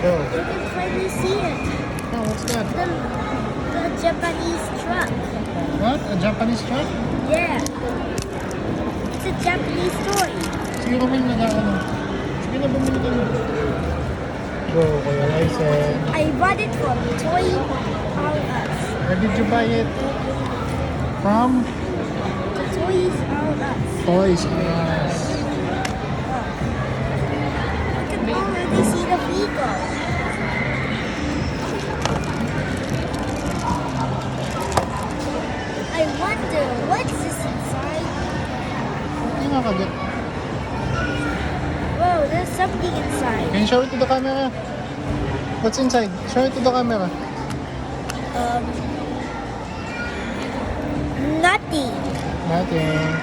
Go. You can finally see it. Oh, what's that? The Japanese truck. What? A Japanese truck? Yeah. It's a Japanese toy. Siguro may nag-ano. Sige na, bumili ka na. Go, Kuya Ryzen. I bought it from Toy R Us. Where did you buy it? From? Toys R Us. Toys R Us. I can already see the vehicle. I wonder what's this inside. Hindi nga kagat. Whoa, there's something inside. Can you show it to the camera? What's inside? Show it to the camera. Nothing. Nothing.